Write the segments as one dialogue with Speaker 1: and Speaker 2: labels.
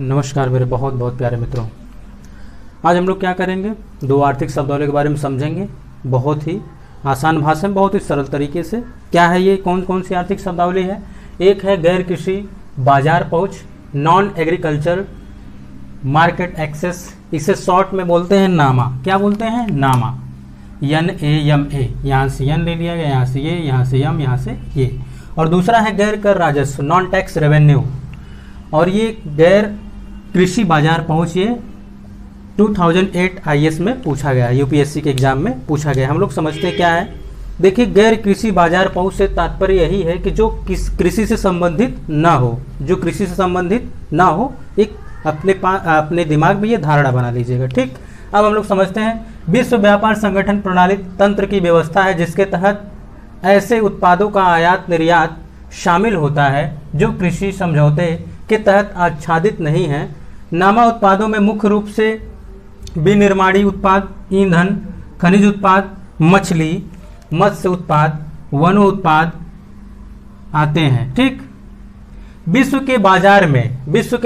Speaker 1: नमस्कार मेरे बहुत बहुत प्यारे मित्रों। आज हम लोग क्या करेंगे, दो आर्थिक शब्दावली के बारे में समझेंगे। बहुत ही आसान भाषा में, बहुत ही सरल तरीके से। क्या है ये, कौन कौन सी आर्थिक शब्दावली है? एक है गैर कृषि बाजार पहुंच, नॉन एग्रीकल्चर मार्केट एक्सेस, इसे शॉर्ट में बोलते हैं नामा। क्या बोलते हैं? नामा। NAMA, यहाँ से यन ले लिया गया, यहाँ से ये, यहाँ से यम, यहाँ से ये। और दूसरा है गैर कर राजस्व, नॉन टैक्स रेवेन्यू। और ये गैर कृषि बाजार पहुंच, ये 2008 IAS में पूछा गया, UPSC के एग्जाम में पूछा गया। हम लोग समझते हैं क्या है। देखिए, गैर कृषि बाजार पहुंच से तात्पर्य यही है कि जो कृषि से संबंधित ना हो, जो कृषि से संबंधित ना हो। एक अपने दिमाग में ये धारणा बना लीजिएगा, ठीक। अब हम लोग समझते हैं, विश्व व्यापार संगठन प्रणाली तंत्र की व्यवस्था है जिसके तहत ऐसे उत्पादों का आयात निर्यात शामिल होता है जो कृषि समझौते के तहत आच्छादित नहीं है। नामा उत्पादों में मुख्य रूप से विनिर्माणी उत्पाद, ईंधन, खनिज उत्पाद, मछली, मत्स्य उत्पाद, वनो उत्पाद आते हैं, ठीक। विश्व के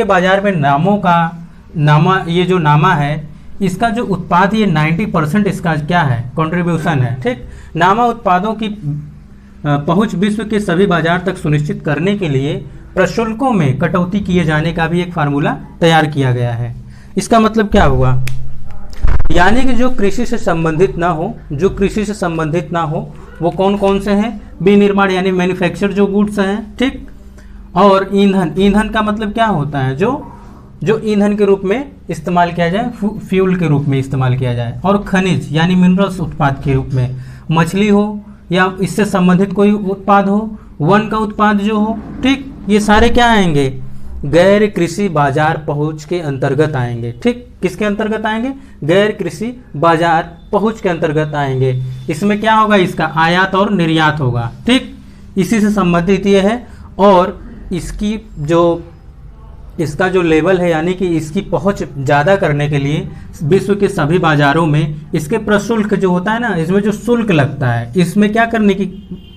Speaker 1: बाजार में नामों का नामा, ये जो नामा है इसका जो उत्पाद, ये 90% इसका क्या है, कंट्रीब्यूशन है, ठीक। नामा उत्पादों की पहुंच विश्व के सभी बाजार तक सुनिश्चित करने के लिए प्रशुल्कों में कटौती किए जाने का भी एक फार्मूला तैयार किया गया है। इसका मतलब क्या हुआ, यानी कि जो कृषि से संबंधित ना हो, वो कौन कौन से हैं? विनिर्माण यानी मैन्युफैक्चर जो गुड्स हैं, ठीक। और ईंधन का मतलब क्या होता है? जो ईंधन के रूप में इस्तेमाल किया जाए, फ्यूल के रूप में इस्तेमाल किया जाए। और खनिज यानी मिनरल्स उत्पाद के रूप में, मछली हो या इससे संबंधित कोई उत्पाद हो, वन का उत्पाद जो हो, ठीक। ये सारे क्या आएंगे? गैर कृषि बाजार पहुंच के अंतर्गत आएंगे, ठीक। किसके अंतर्गत आएंगे? गैर कृषि बाजार पहुंच के अंतर्गत आएंगे। इसमें क्या होगा? इसका आयात और निर्यात होगा, ठीक। इसी से संबंधित ये है। और इसका जो लेवल है, यानी कि इसकी पहुंच ज़्यादा करने के लिए विश्व के सभी बाजारों में इसके प्रशुल्क जो होता है ना, इसमें जो शुल्क लगता है, इसमें क्या करने की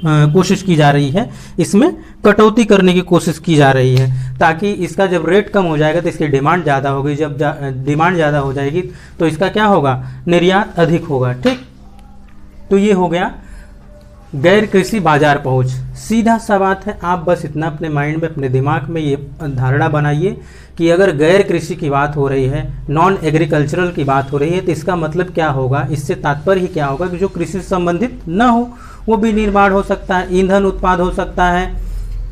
Speaker 1: कोशिश की जा रही है? इसमें कटौती करने की कोशिश की जा रही है, ताकि इसका जब रेट कम हो जाएगा तो इसकी डिमांड ज़्यादा होगी। जब डिमांड ज़्यादा हो जाएगी तो इसका क्या होगा? निर्यात अधिक होगा, ठीक। तो ये हो गया गैर कृषि बाजार पहुंच। सीधा सा बात है, आप बस इतना अपने माइंड में, अपने दिमाग में ये धारणा बनाइए कि अगर गैर कृषि की बात हो रही है, नॉन एग्रीकल्चरल की बात हो रही है, तो इसका मतलब क्या होगा? इससे तात्पर्य ही क्या होगा कि जो कृषि से संबंधित ना हो, वो भी निर्माण हो सकता है, ईंधन उत्पाद हो सकता है,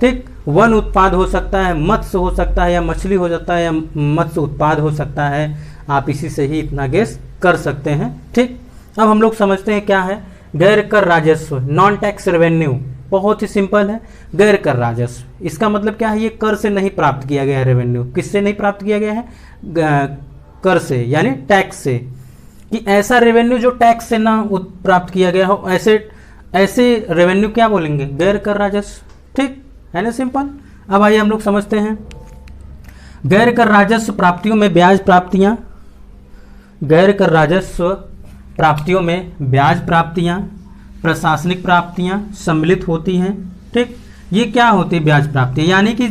Speaker 1: ठीक, वन उत्पाद हो सकता है, मत्स्य हो सकता है, या मछली हो सकता है, या मत्स्य उत्पाद हो सकता है। आप इसी से ही इतना गेस कर सकते हैं, ठीक। अब हम लोग समझते हैं क्या है गैर कर राजस्व, नॉन टैक्स रेवेन्यू। बहुत ही सिंपल है, गैर कर राजस्व इसका मतलब क्या है? ये कर से नहीं प्राप्त किया गया है रेवेन्यू। किससे नहीं प्राप्त किया गया है? कर से, यानी टैक्स से। कि ऐसा रेवेन्यू जो टैक्स से ना प्राप्त किया गया हो, ऐसे रेवेन्यू क्या बोलेंगे? गैर कर राजस्व, ठीक है ना, सिंपल। अब आइए हम लोग समझते हैं गैर कर राजस्व प्राप्तियों में ब्याज प्राप्तियां, गैर कर राजस्व प्राप्तियों में ब्याज प्राप्तियां, प्रशासनिक प्राप्तियां सम्मिलित होती हैं, ठीक। ये क्या होती है? ब्याज प्राप्तियां, यानी कि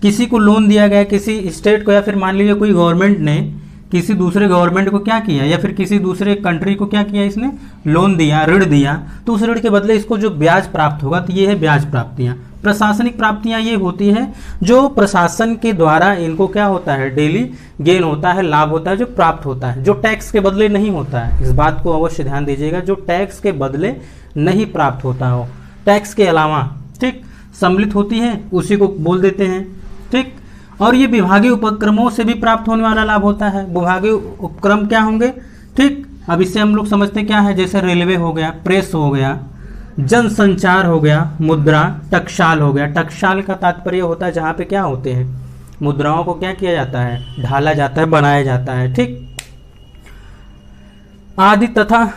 Speaker 1: किसी को लोन दिया गया, किसी स्टेट को, या फिर मान लीजिए कोई गवर्नमेंट ने किसी दूसरे गवर्नमेंट को क्या किया, या फिर किसी दूसरे कंट्री को क्या किया, इसने लोन दिया, ऋण दिया, तो उस ऋण के बदले इसको जो ब्याज प्राप्त होगा, तो ये है ब्याज प्राप्तियां। प्रशासनिक प्राप्तियां ये होती है जो प्रशासन के द्वारा इनको क्या होता है? डेली गेन होता है, लाभ होता है जो प्राप्त होता है, जो टैक्स के बदले नहीं होता है। इस बात को अवश्य ध्यान दीजिएगा, जो टैक्स के बदले नहीं प्राप्त होता हो, टैक्स के अलावा, ठीक, सम्मिलित होती है, उसी को बोल देते हैं, ठीक। और ये विभागीय उपक्रमों से भी प्राप्त होने वाला लाभ होता है। विभागीय उपक्रम क्या होंगे, ठीक। अब इससे हम लोग समझते हैं क्या है, जैसे रेलवे हो गया, प्रेस हो गया, जनसंचार हो गया, मुद्रा, टकसाल हो गया। टकसाल का तात्पर्य होता है जहाँ पे क्या होते हैं? मुद्राओं को क्या किया जाता है? ढाला जाता है, बनाया जाता है, ठीक, आदि। तथा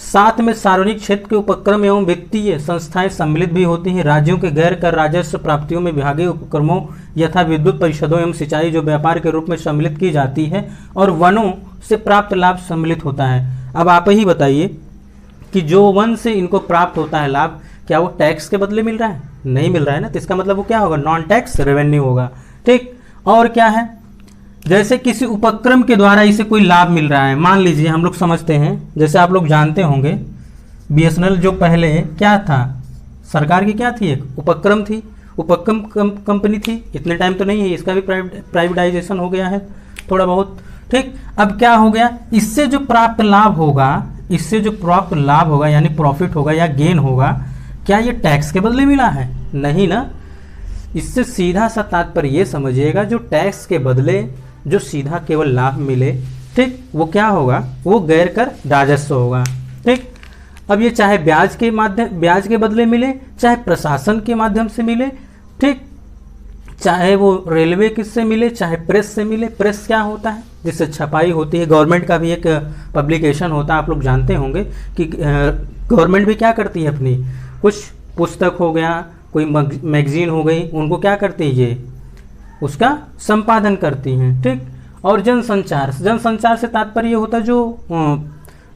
Speaker 1: साथ में सार्वजनिक क्षेत्र के उपक्रम एवं वित्तीय संस्थाएं सम्मिलित भी होती हैं। राज्यों के गैर कर राजस्व प्राप्तियों में विभागीय उपक्रमों यथा विद्युत परिषदों एवं सिंचाई जो व्यापार के रूप में सम्मिलित की जाती है, और वनों से प्राप्त लाभ सम्मिलित होता है। अब आप ही बताइए कि जो वन से इनको प्राप्त होता है लाभ, क्या वो टैक्स के बदले मिल रहा है? नहीं मिल रहा है ना, तो इसका मतलब वो क्या होगा? नॉन टैक्स रेवेन्यू होगा, ठीक। और क्या है? जैसे किसी उपक्रम के द्वारा इसे कोई लाभ मिल रहा है, मान लीजिए हम लोग समझते हैं, जैसे आप लोग जानते होंगे बीएसएनएल जो पहले क्या था, सरकार की क्या थी, एक उपक्रम थी, उपक्रम कंपनी थी, इतने टाइम तो नहीं है, इसका भी प्राइवेटाइजेशन हो गया है थोड़ा बहुत, ठीक। अब क्या हो गया, इससे जो प्राप्त लाभ होगा, इससे जो प्राप्त लाभ होगा यानी प्रॉफिट होगा या गेन होगा, क्या ये टैक्स के बदले मिला है? नहीं ना। इससे सीधा सा तात्पर्य ये समझिएगा, जो टैक्स के बदले जो सीधा केवल लाभ मिले, ठीक, वो क्या होगा, वो गैर कर राजस्व होगा, ठीक। अब ये चाहे ब्याज के बदले मिले, चाहे प्रशासन के माध्यम से मिले, ठीक, चाहे वो रेलवे किससे मिले, चाहे प्रेस से मिले। प्रेस क्या होता है, जिससे छपाई होती है, गवर्नमेंट का भी एक पब्लिकेशन होता है, आप लोग जानते होंगे कि गवर्नमेंट भी क्या करती है, अपनी कुछ पुस्तक हो गया, कोई मैगजीन हो गई, उनको क्या करती है, ये उसका संपादन करती हैं, ठीक। और जनसंचार से तात्पर्य होता है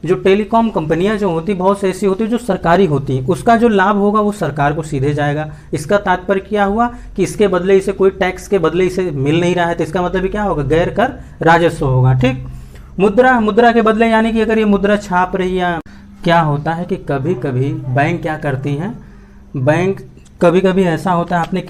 Speaker 1: जो टेलीकॉम कंपनियां जो होती, बहुत से ऐसी होती जो सरकारी होती, उसका जो लाभ होगा वो सरकार को सीधे जाएगा। इसका तात्पर्य क्या हुआ कि इसके बदले इसे कोई टैक्स के बदले इसे मिल नहीं रहा है, तो इसका मतलब क्या होगा, गैर कर राजस्व होगा, ठीक। मुद्रा के बदले, यानी कि अगर ये मुद्रा छाप रही है, क्या होता है कि कभी कभी बैंक क्या करती हैं, बैंक कभी कभी ऐसा होता है, आपने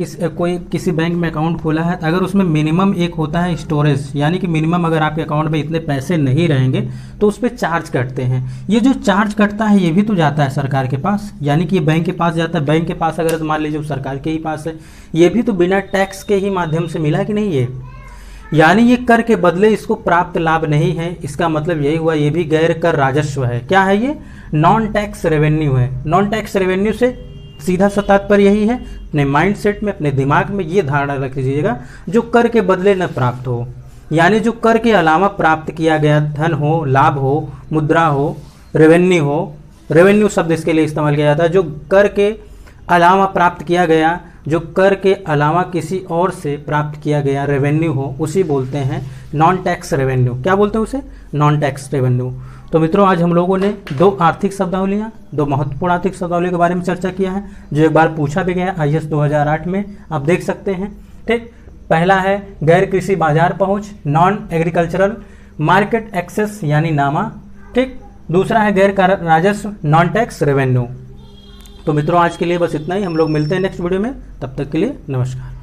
Speaker 1: किसी बैंक में अकाउंट खोला है, अगर उसमें मिनिमम एक होता है स्टोरेज, यानी कि मिनिमम अगर आपके अकाउंट में इतने पैसे नहीं रहेंगे तो उस पर चार्ज कटते हैं। ये जो चार्ज कटता है ये भी तो जाता है सरकार के पास, यानी कि ये बैंक के पास जाता है। बैंक के पास अगर मान लीजिए सरकार के ही पास है, ये भी तो बिना टैक्स के ही माध्यम से मिला कि नहीं ये, यानी ये कर के बदले इसको प्राप्त लाभ नहीं है। इसका मतलब यही हुआ, ये भी गैर कर राजस्व है। क्या है ये, नॉन टैक्स रेवेन्यू है। नॉन टैक्स रेवेन्यू से सीधा सा तात्पर्य यही है, अपने माइंड सेट में, अपने दिमाग में ये धारणा रख लीजिएगा, जो कर के बदले न प्राप्त हो, यानी जो कर के अलावा प्राप्त किया गया धन हो, लाभ हो, मुद्रा हो, रेवेन्यू हो, रेवेन्यू शब्द इसके लिए इस्तेमाल किया जाता है, जो कर के अलावा प्राप्त किया गया, जो कर के अलावा किसी और से प्राप्त किया गया रेवेन्यू हो, उसी बोलते हैं नॉन टैक्स रेवेन्यू। क्या बोलते हैं उसे, नॉन टैक्स रेवेन्यू। तो मित्रों, आज हम लोगों ने दो आर्थिक शब्दावलियाँ, दो महत्वपूर्ण आर्थिक शब्दावलियों के बारे में चर्चा किया है, जो एक बार पूछा भी गया IAS 2008 में, आप देख सकते हैं, ठीक। पहला है गैर कृषि बाजार पहुंच, नॉन एग्रीकल्चरल मार्केट एक्सेस यानी नामा, ठीक। दूसरा है गैर कर राजस्व, नॉन टैक्स रेवेन्यू। तो मित्रों, आज के लिए बस इतना ही, हम लोग मिलते हैं नेक्स्ट वीडियो में, तब तक के लिए नमस्कार।